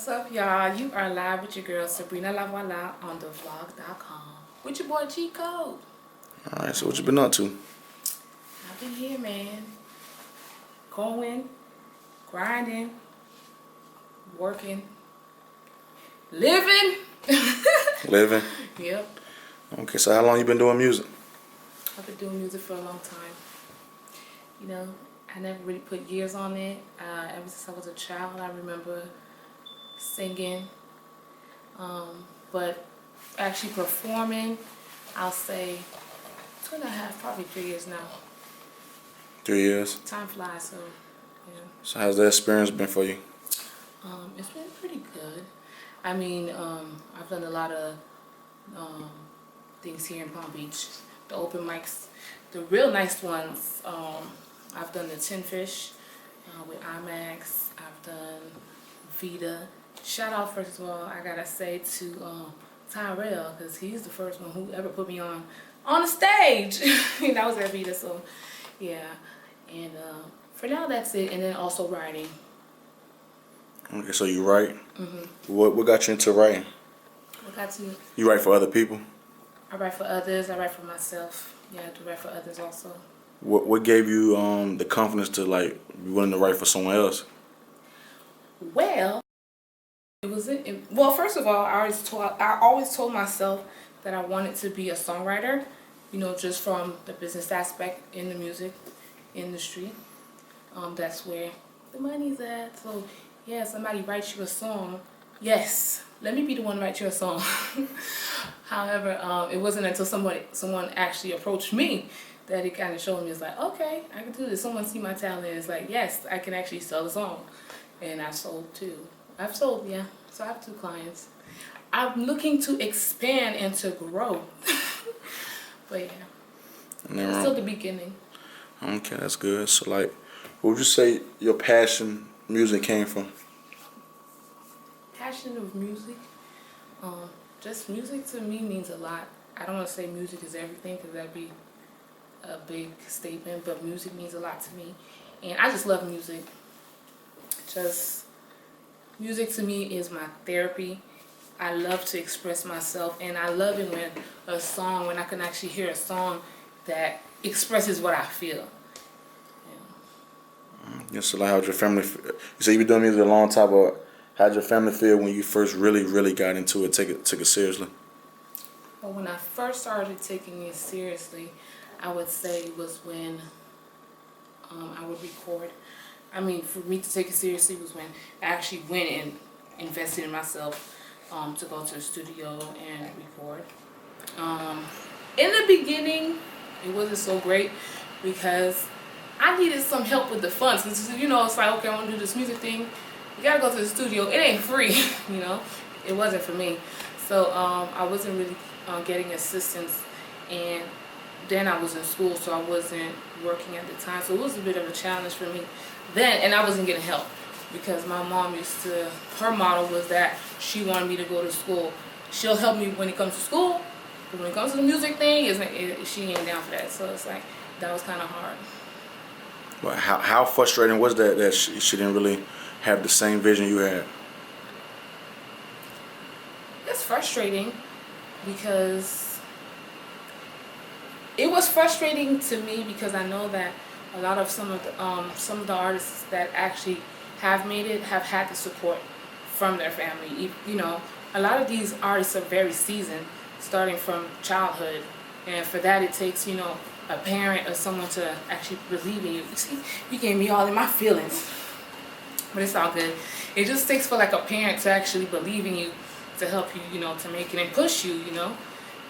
What's up, y'all? You are live with your girl Sabrina Lavoila on thevlog.com with your boy G Code. Alright, so what you been up to? I've been here, man. Going, grinding, working, living. Living? Yep. Okay, so how long you been doing music? I've been doing music for a long time. You know, I never really put years on it. Ever since I was a child, I remember singing. But actually performing, I'll say 2.5, probably 3 years now. 3 years? Time flies, so yeah. So how's that experience been for you? It's been pretty good. I mean, I've done a lot of things here in Palm Beach. The open mics, the real nice ones. I've done the Tin Fish with IMAX. I've done Vita. Shout out, first of all, I gotta say to Tyrell, because he's the first one who ever put me on the stage. That was at Vita, so yeah. And for now, that's it. And then also writing. Okay, so you write? Mm-hmm. What got you into writing? What got you? You write for other people? I write for others. I write for myself. Yeah, I do write for others also. What gave you the confidence to like be willing to write for someone else? Well, well, first of all, I always told myself that I wanted to be a songwriter. You know, just from the business aspect in the music industry. That's where the money's at. So yeah, somebody writes you a song. Yes, let me be the one to write you a song. However, it wasn't until someone actually approached me that it kind of showed me, it's like, okay, I can do this. Someone see my talent, and it's like, yes, I can actually sell a song. And I've sold too. I've sold, yeah. So I have 2 clients. I'm looking to expand and to grow. But yeah, it's still the beginning. Okay, that's good. So like, what would you say your passion music came from? Passion of music? Just music to me means a lot. I don't want to say music is everything, because that'd be a big statement, but music means a lot to me. And I just love music. Just music to me is my therapy. I love to express myself, and I love it when I can actually hear a song that expresses what I feel. Yeah, so like, how'd your family? You say you've been doing music a long time, but how'd your family feel when you first really got into it, took it seriously? Well, when I first started taking it seriously, I would say was when I would record. I mean, for me to take it seriously was when I actually went and invested in myself to go to the studio and record. In the beginning, it wasn't so great because I needed some help with the funds. Because, you know, it's like, okay, I want to do this music thing. You got to go to the studio. It ain't free, you know. It wasn't for me. So I wasn't really getting assistance. And then I was in school, so I wasn't working at the time. So it was a bit of a challenge for me then. And I wasn't getting help because my mom her model was that she wanted me to go to school. She'll help me when it comes to school. But when it comes to the music thing, she ain't down for that. So it's like, that was kind of hard. But how frustrating was that she didn't really have the same vision you had? It's frustrating because it was frustrating to me because I know that a lot of some of the artists that actually have made it have had the support from their family. You know, a lot of these artists are very seasoned, starting from childhood, and for that it takes, you know, a parent or someone to actually believe in you. See, you gave me all in my feelings, but it's all good. It just takes for like a parent to actually believe in you, to help you, you know, to make it and push you, you know,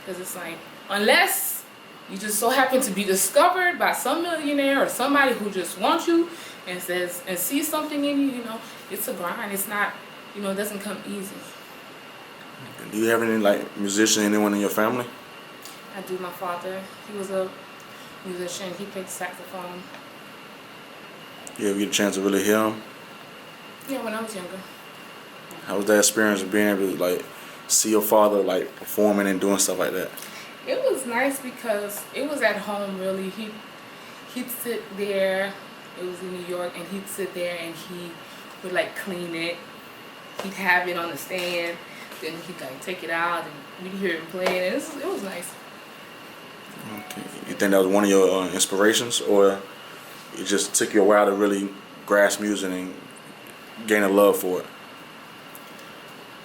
because it's like, unless you just so happen to be discovered by some millionaire or somebody who just wants you and sees something in you, you know, it's a grind. It's not, you know, it doesn't come easy. Do you have any like musician, anyone in your family? I do. My father, he was a musician. He played saxophone. You ever get a chance to really hear him? Yeah, when I was younger. How was that experience of being able to like see your father like performing and doing stuff like that? It was nice because it was at home. Really, he'd sit there. It was in New York, and he'd sit there and he would like clean it. he'd have it on the stand, then he'd like take it out, and we'd hear him playing, and it was nice. Okay. You think that was one of your inspirations, or it just took you a while to really grasp music and gain a love for it?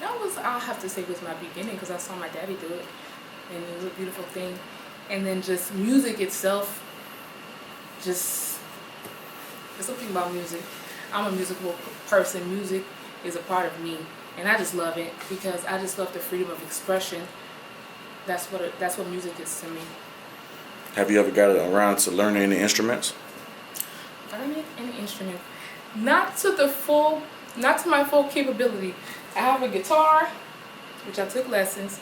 That was, I'll have to say, was my beginning, because I saw my daddy do it, and it was a beautiful thing. And then just music itself, just, there's something about music. I'm a musical person. Music is a part of me, and I just love it because I just love the freedom of expression. That's what music is to me. Have you ever got around to learning any instruments? Learning any instrument, not to my full capability. I have a guitar, which I took lessons.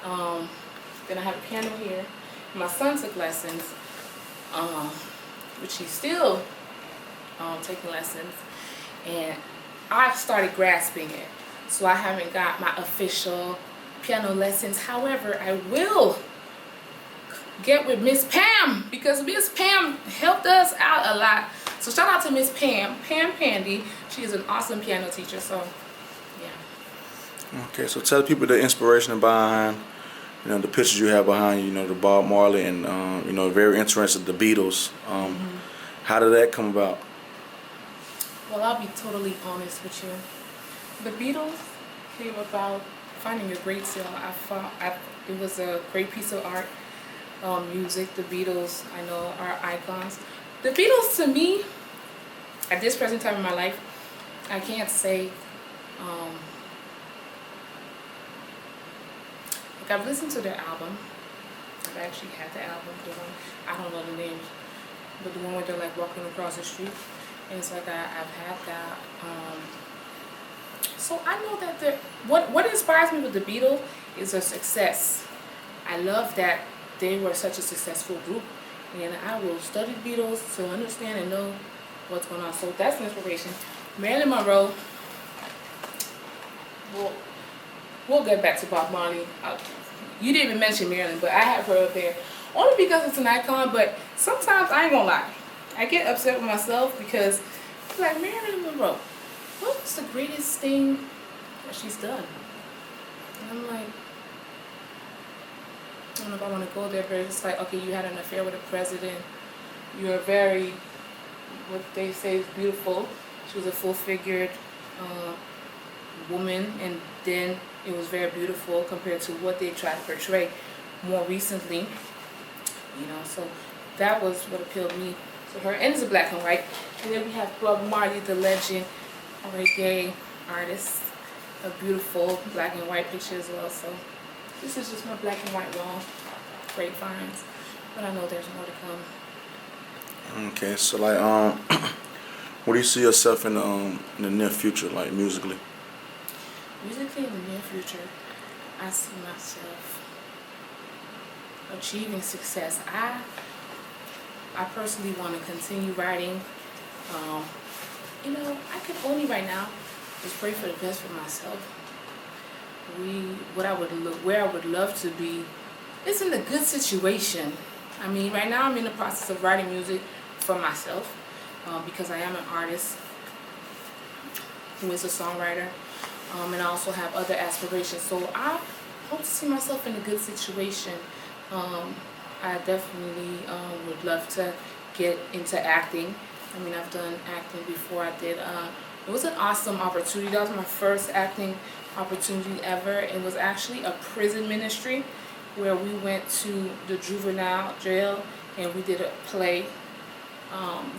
Then I have a piano here. My son took lessons, which he's still taking lessons, and I've started grasping it. So I haven't got my official piano lessons. However, I will get with Miss Pam, because Miss Pam helped us out a lot. So shout out to Miss Pam Pandy. She is an awesome piano teacher. So yeah. Okay, so tell people the inspiration behind, the pictures you have behind you, the Bob Marley and, very interested the Beatles. How did that come about? Well, I'll be totally honest with you. The Beatles came about finding a great sale. It was a great piece of art. Music, the Beatles, I know, are icons. The Beatles, to me, at this present time in my life, I can't say, like, I've listened to their album. I've actually had the album, the one, I don't know the names, but the one where they're like walking across the street, and it's like I've had that. So I know that what inspires me with the Beatles is their success. I love that they were such a successful group, and I will study the Beatles to understand and know what's going on. So that's an inspiration. Marilyn Monroe. We'll get back to Bob Marley. You didn't even mention Marilyn, but I have her up there only because it's an icon. But sometimes I ain't gonna lie, I get upset with myself because I'm like, Marilyn Monroe, what's the greatest thing that she's done? And I'm like, I don't know if I want to go there, but it's like, okay, you had an affair with a president. You're very, what they say is beautiful. She was a full-figured woman, and then it was very beautiful compared to what they tried to portray more recently. So that was what appealed me to her. And it's a black and white. And then we have Bob Marley, the legend, a reggae artist, a beautiful black and white picture as well. So this is just my black and white wall. Great finds. But I know there's more to come. Okay, so like, what do you see yourself in the near future, like musically? Musically in the near future, I see myself achieving success. I personally want to continue writing. I can only right now just pray for the best for myself. Where I would love to be is in a good situation. I mean, right now I'm in the process of writing music for myself because I am an artist who is a songwriter, and I also have other aspirations. So I hope to see myself in a good situation. I definitely would love to get into acting. I mean, I've done acting before. It was an awesome opportunity. That was my first acting opportunity ever. It was actually a prison ministry where we went to the juvenile jail and we did a play.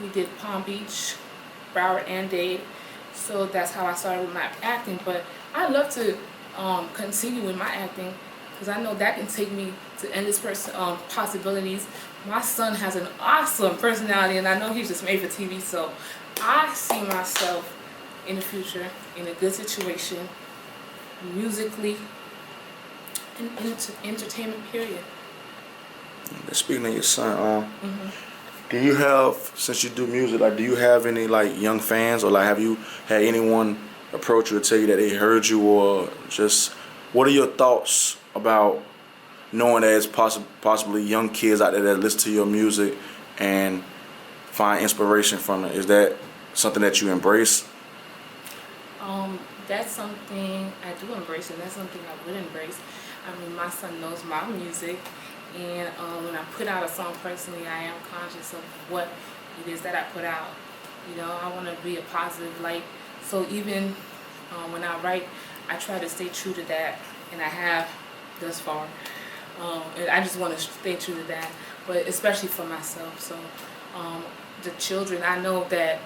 We did Palm Beach, Broward, and Dade. So that's how I started with my acting. But I'd love to continue with my acting because I know that can take me to endless possibilities. My son has an awesome personality, and I know he's just made for TV. So I see myself in the future in a good situation, musically, and entertainment period. Speaking of your son, do you have, since you do music, like, do you have any like young fans, or like have you had anyone approach you to tell you that they heard you, or just what are your thoughts about knowing that there's possibly young kids out there that listen to your music and find inspiration from it? Is that something that you embrace? that's something I do embrace, and that's something I would embrace. I mean, my son knows my music, and when I put out a song personally, I am conscious of what it is that I put out. You know, I want to be a positive light. So even when I write, I try to stay true to that, and I have thus far. And I just want to stay true to that, but especially for myself. So the children, I know that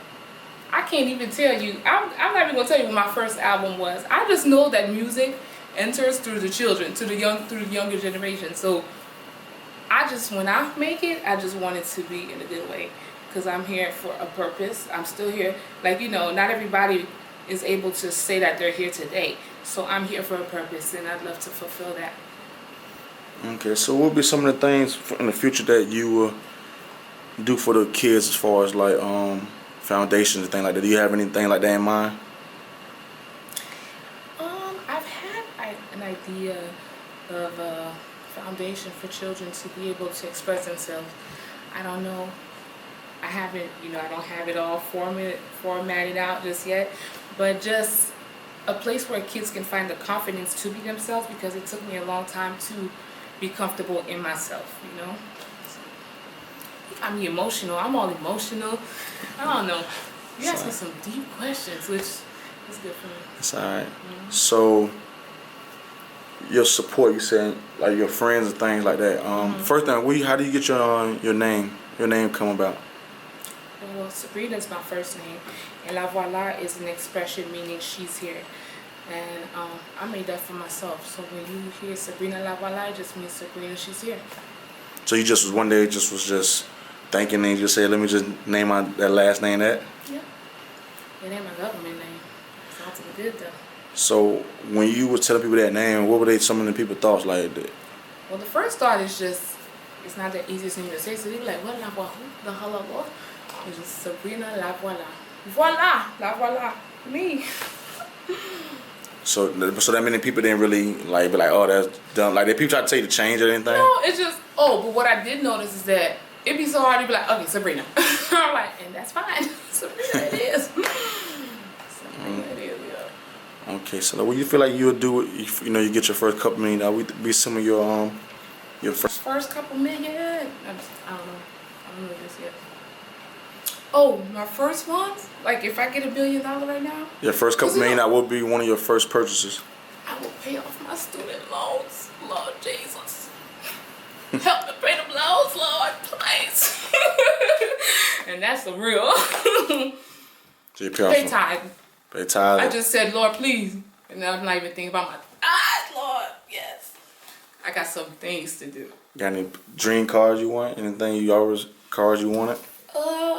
I can't even tell you. I'm not even gonna tell you what my first album was. I just know that music enters through the children, through the younger generation. So when I make it, I just want it to be in a good way, because I'm here for a purpose. I'm still here. Like, you know, not everybody is able to say that they're here today. So I'm here for a purpose, and I'd love to fulfill that. Okay, so what would be some of the things in the future that you will do for the kids as far as like foundations and things like that? Do you have anything like that in mind? I've had an idea of a foundation for children to be able to express themselves. I don't know. I haven't, I don't have it all formatted out just yet, but just a place where kids can find the confidence to be themselves, because it took me a long time to be comfortable in myself, You got me emotional. I'm all emotional. I don't know. You asked me some deep questions, which is good for me. That's alright. So your support, you said, like your friends and things like that. First thing, how do you get your name? Your name come about? Well, Sabrina is my first name, and Lavoila is an expression meaning she's here. And I made that for myself. So when you hear Sabrina Lavoila, it just means Sabrina, she's here. So you just was one day was thinking and you just said, let me just name that last name that? Yeah. It ain't my government name. Sounds good though. So when you were telling people that name, what were some of the people's thoughts like that? Well, the first thought is just, it's not the easiest thing to say. So they be like, what Lavoila? Who the hell Lavoila? It's just Sabrina Lavoila. Voila! Lavoila. Me. So that many people didn't really be like, oh, that's dumb. Like, did people try to tell you to change it or anything? No, it's just, but what I did notice is that it'd be so hard to be like, okay, Sabrina. I'm like, and that's fine. Sabrina it is. Sabrina it is, yeah. Okay, so what you feel like you'll do if you get your first couple million? That would be some of your first couple million? I don't know. I don't know this yet. Oh, my first ones? Like if I get $1 billion right now? Your first couple million, that would be one of your first purchases. I will pay off my student loans, Lord Jesus. Help me pay them loans, Lord, please. And that's the real. So you pay tithe. Pay tithe. I just said, Lord, please. And I'm not even thinking about my tithe, Lord, yes. I got some things to do. Got any dream cars you want? Anything cars you wanted?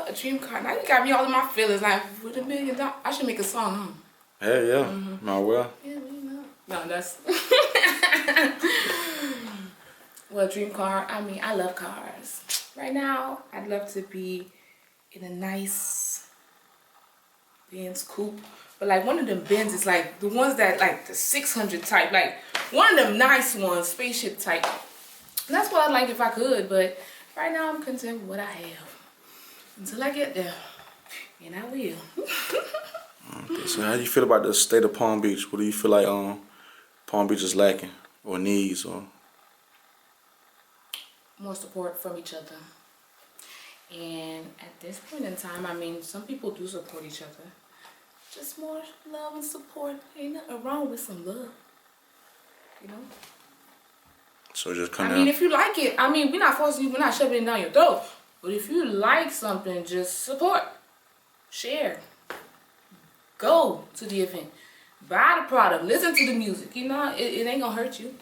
A dream car. Now you got me all in my feelings. Like, with $1 million, I should make a song, huh? Hey, yeah. Might well. Yeah, no, that's... Well, dream car, I mean, I love cars. Right now, I'd love to be in a nice Benz coupe. But like one of them Benz is like the ones that like the 600 type. Like one of them nice ones, spaceship type. And that's what I'd like if I could. But right now, I'm content with what I have. Until I get there. And I will. Okay, so how do you feel about the state of Palm Beach? What do you feel like Palm Beach is lacking or needs? Or more support from each other. And at this point in time, I mean, some people do support each other. Just more love and support. Ain't nothing wrong with some love. So just kind of... I mean, if you like it, I mean, we're not forcing you, we're not shoving it down your throat. But if you like something, just support. Share. Go to the event. Buy the product. Listen to the music. It ain't gonna hurt you.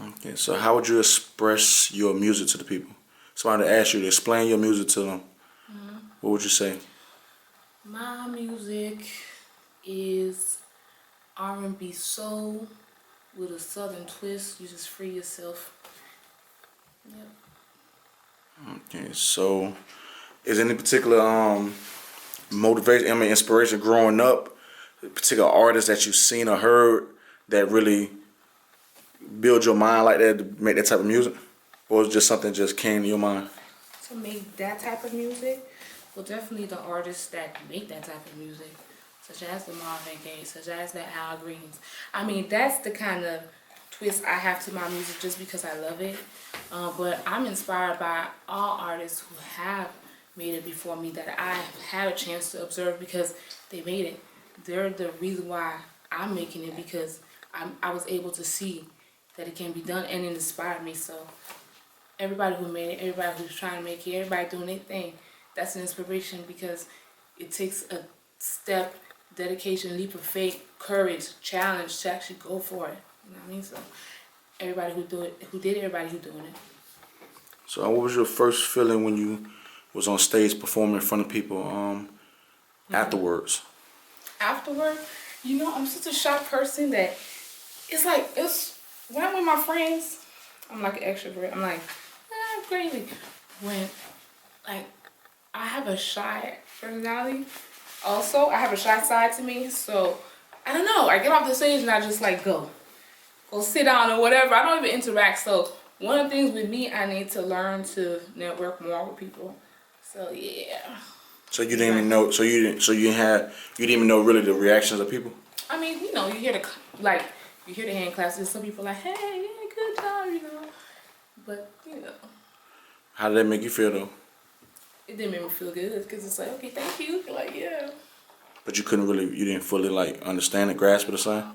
Okay, so how would you express your music to the people? Somebody asked you to explain your music to them. What would you say? My music is R&B soul with a southern twist. You just free yourself. Yep. Okay, so is any particular motivation, inspiration growing up, particular artists that you've seen or heard that really build your mind like that to make that type of music? Or is it just something just came to your mind? To make that type of music? Well, definitely the artists that make that type of music. such as the Marvin Gaye, such as the Al Greens. I mean, that's the kind of twist I have to my music just because I love it. But I'm inspired by all artists who have made it before me that I have had a chance to observe because they made it. They're the reason why I'm making it because I was able to see that it can be done and it inspired me. So everybody who made it, everybody who's trying to make it, everybody doing their thing, that's an inspiration because it takes a step, dedication, leap of faith, courage, challenge to actually go for it. You know what I mean? So everybody who did it, everybody who doing it. So what was your first feeling when you was on stage performing in front of people afterwards? Afterward, you know, I'm such a shy person that it's when I'm with my friends, I'm like an extrovert. I'm like, I'm crazy. When like I have a shy personality. Also, I have a shy side to me, so I don't know. I get off the stage and I just like go sit down or whatever. I don't even interact. So one of the things with me, I need to learn to network more with people. So yeah. So you didn't even know. So you didn't even know really the reactions of people. I mean, you know, you hear the hand claps and some people like, hey, yeah, good job, you know. But you know. How did that make you feel though? It didn't make me feel good because it's like, okay, thank you. Like, yeah. But you didn't fully like understand and grasp it or something?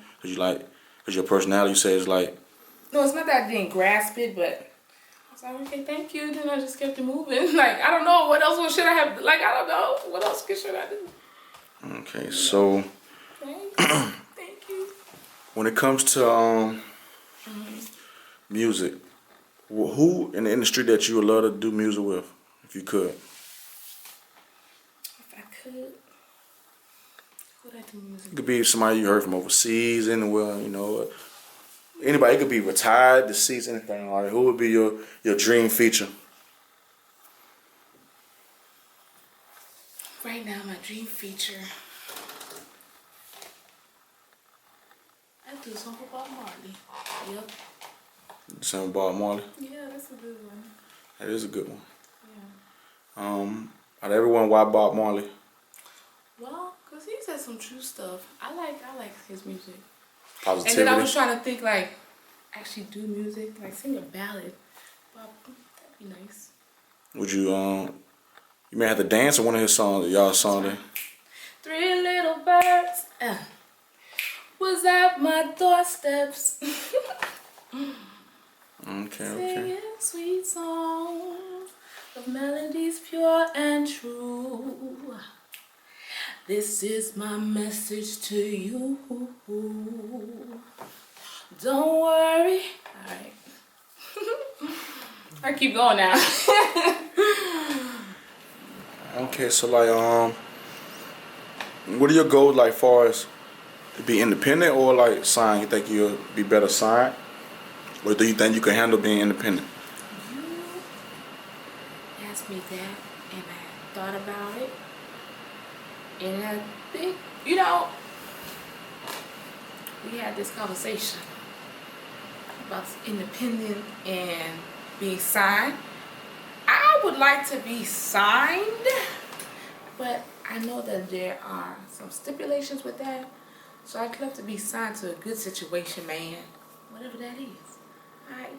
Cause your personality says like. No, it's not that I didn't grasp it, but I was like, okay, thank you. Then I just kept it moving. Like, I don't know what else should I have. Like, I don't know what else should I do. Okay, so. Thank you. When it comes to music, who in the industry that you would love to do music with, if you could? If I could, who would I do music? It could be somebody you heard from overseas, anywhere, you know. Anybody, it could be retired, deceased, anything. Like, who would be your dream feature? Right now, my dream feature. I do something with Bob Marley. Yep. Something Bob Marley? Yeah, that's a good one. That is a good one. Yeah. Out of everyone, why Bob Marley? Well, cause he said some true stuff. I like his music. Positivity. And then I was trying to think like, actually do music, like sing a ballad. Bob, that'd be nice. Would you you may have to dance on one of his songs, y'all song there. 3 little birds was at my doorsteps. Okay. Singing sweet songs of melodies pure and true. This is my message to you. Don't worry. Alright. I keep going now. Okay, so like what are your goals like far as to be independent or like signed? You think you'll be better signed? Or do you think you can handle being independent? You asked me that and I thought about it. And I think, you know, we had this conversation about independent and being signed. I would like to be signed, but I know that there are some stipulations with that. So I'd love to be signed to a good situation, man. Whatever that is. Alright.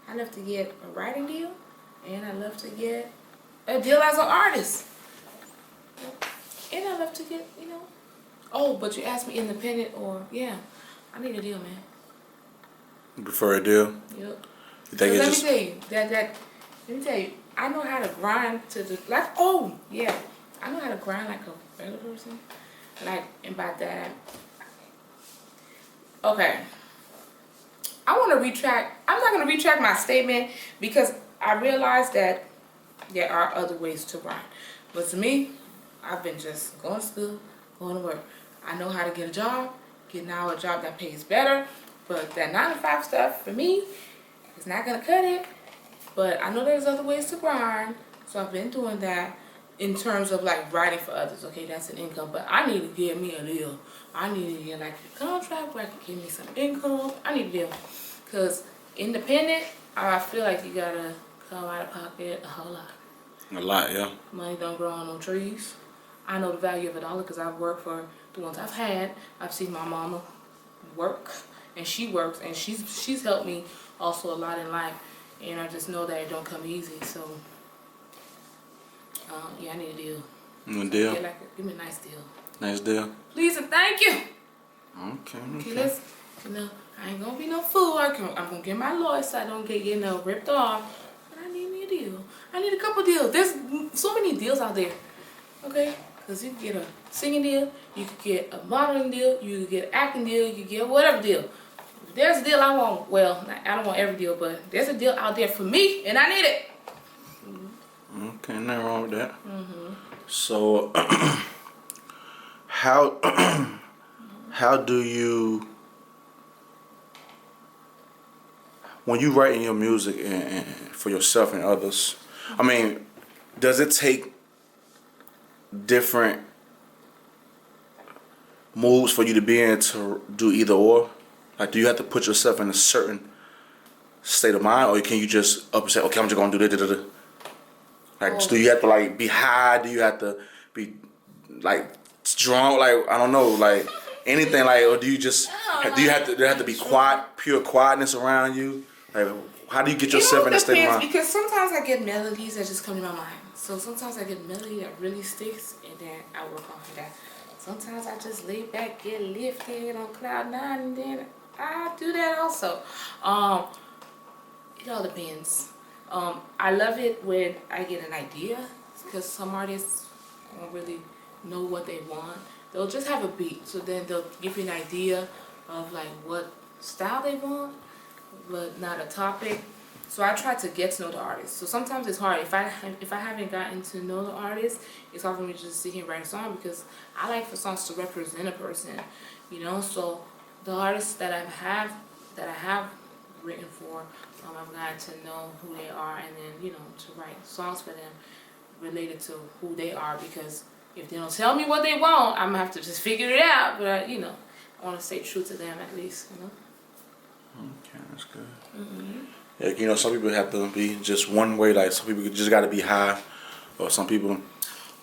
I love to get a writing deal, and I love to get a deal as an artist. And I love to get, you know. Oh, but you asked me independent or, yeah, I need a deal, man. You prefer a deal? Yep. You think it's Let me tell you, I know how to grind to the, like, oh, yeah. I know how to grind like a regular person. Like, and by that, okay. I'm not going to retract my statement because I realize that there are other ways to grind. But to me, I've been just going to school, going to work. I know how to get a job, get now a job that pays better, but that 9-to-5 stuff for me is not going to cut it. But I know there's other ways to grind, so I've been doing that in terms of like writing for others. Okay, that's an income, but I need to get me a deal. I need to get like a contract where I can give me some income. I need a deal. Because independent, I feel like you got to come out of pocket a whole lot. A lot, yeah. Money don't grow on no trees. I know the value of a dollar because I've worked for the ones I've had. I've seen my mama work, and she works, and she's helped me also a lot in life, and I just know that it don't come easy. So yeah, I need a deal. A deal? Give me a nice deal. Nice deal. Please and thank you. Okay. Let's, I ain't gonna be no fool. I'm gonna get my lawyer so I don't get ripped off. But I need me a deal. I need a couple deals. There's so many deals out there. Okay? Because you can get a singing deal, you could get a modeling deal, you could get an acting deal, you could get whatever deal. If there's a deal I want, well, I don't want every deal, but there's a deal out there for me, and I need it. Okay, nothing wrong with that. So, how do you, when you writing your music and for yourself and others, I mean, does it take different moods for you to be in to do either or? Like, do you have to put yourself in a certain state of mind, or can you just up and say, okay, I'm just gonna do this? Like, do you have to like be high? Do you have to be like drunk? Like, I don't know, like anything, like, or do you just do you have to be quiet, pure quietness around you? Like, how do you get yourself in a state of mind? Because sometimes I get melodies that just come to my mind. So sometimes I get a melody that really sticks, and then I work off of that. Sometimes I just lay back, get lifted on cloud nine, and then I do that also. It all depends. I love it when I get an idea, because some artists don't really know what they want. They'll just have a beat, so then they'll give you an idea of like what style they want, but not a topic. So I try to get to know the artist. So sometimes it's hard. If I haven't gotten to know the artist, it's hard for me to just sit here and write a song, because I like for songs to represent a person, So the artists that I have written for, I've gotten to know who they are, and then to write songs for them related to who they are. Because if they don't tell me what they want, I'm gonna have to just figure it out. But I want to stay true to them at least. Okay, that's good. Yeah, some people have to be just one way. Like, some people just got to be high, or some people.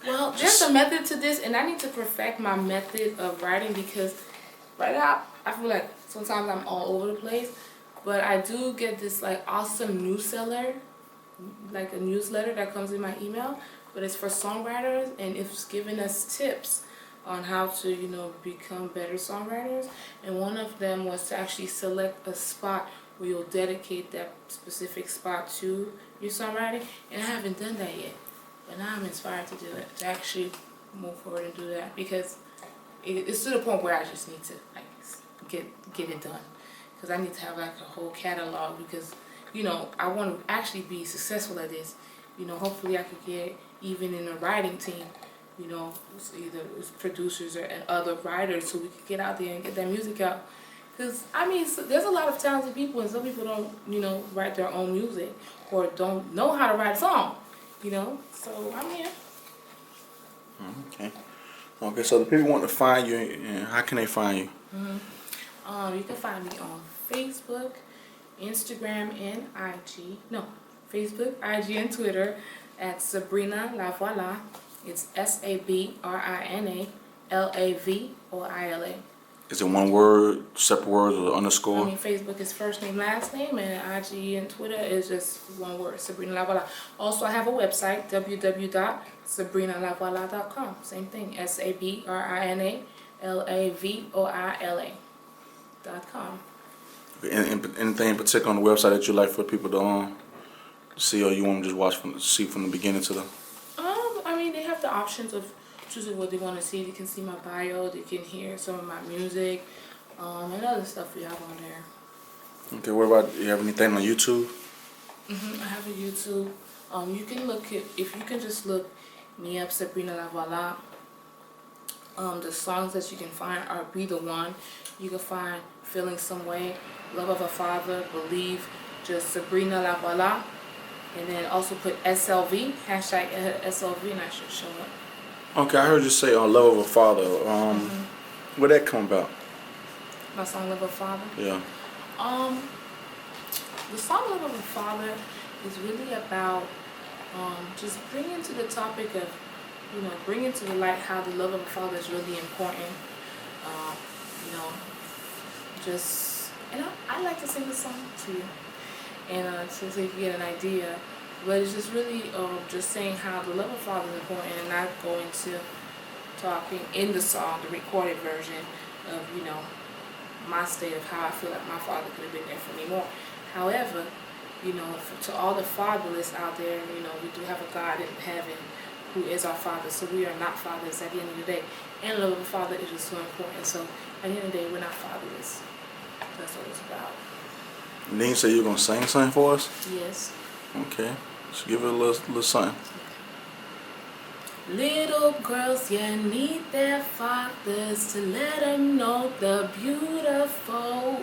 Well, there's a method to this, and I need to perfect my method of writing, because right now I feel like sometimes I'm all over the place. But I do get this like awesome newsletter, like a newsletter that comes in my email, but it's for songwriters, and it's giving us tips on how to become better songwriters. And one of them was to actually select a spot where you'll dedicate that specific spot to your songwriting, and I haven't done that yet, but now I'm inspired to do it, to actually move forward and do that, because it's to the point where I just need to like get it done, because I need to have like a whole catalog, because I want to actually be successful at this. Hopefully I could get even in a writing team, either it's producers or other writers, so we could get out there and get that music out. Because, there's a lot of talented people, and some people don't, write their own music, or don't know how to write a song, So, I'm here. Okay, so the people want to find you, and how can they find you? You can find me on Facebook, Instagram, and IG. No, Facebook, IG, and Twitter at Sabrina Lavoila. It's Sabrina Lavoila. Is it one word, separate words, or underscore? Facebook is first name, last name, and IG and Twitter is just one word, Sabrina Lavoila. Also, I have a website, www.sabrinalavoila.com. Same thing, SABRINALAVOILA.com. Anything in particular on the website that you like for people to see, or you want to just see from the beginning to the? They have the options of choosing what they want to see. They can see my bio, they can hear some of my music, and other stuff we have on there. Okay, what about, you have anything on YouTube? I have a YouTube. You can if you can just look me up, Sabrina Lavoila. The songs that you can find are Be the One. You can find Feeling Some Way, Love of a Father, Believe, just Sabrina Lavoila. And then also put SLV, hashtag SLV, and I should show up. Okay, I heard you say Love of a Father. Where'd that come about? My song Love of a Father? Yeah. The song Love of a Father is really about just bringing to the topic of you know, bringing to the light how the love of a father is really important. You know, just, and I like to sing the song to you, and so you can get an idea. But it's just really just saying how the love of a father is important, and not going to talking in the song, the recorded version of, you know, my state of how I feel like my father could have been there for me more. However, you know, to all the fatherless out there, you know, we do have a God in heaven who is our father, so we are not fathers at the end of the day. And the love of a father is just so important. So at the end of the day, we're not fatherless. That's what it's about. And then you say you're gonna sing something for us? Yes. Okay. Just give it a little something. Little girls, yeah, need their fathers to let them know the beautiful.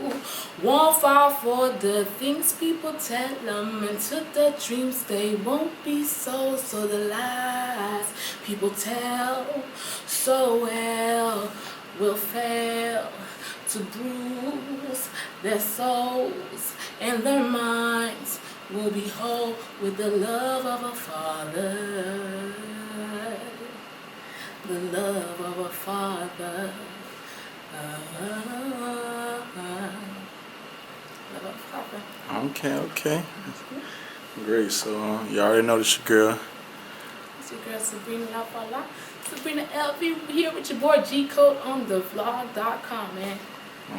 Won't fall for the things people tell them, and to the dreams they won't be so. So the lies people tell so well will fail to bruise their souls, and their minds will be whole with the love of a father. The love of a father. Love of a father. Okay. Great. So you already know this your girl. It's your girl Sabrina Lavoila. Sabrina LV here with your boy G Code on the vlog.com, man.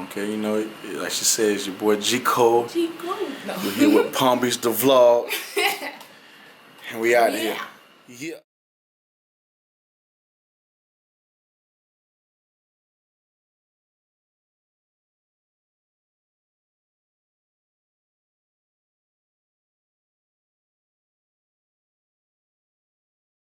Okay, you know, like she said, it's your boy G Code. G Code. No. We're here with Palm Beach the vlog. And we out here. Yeah. Yeah.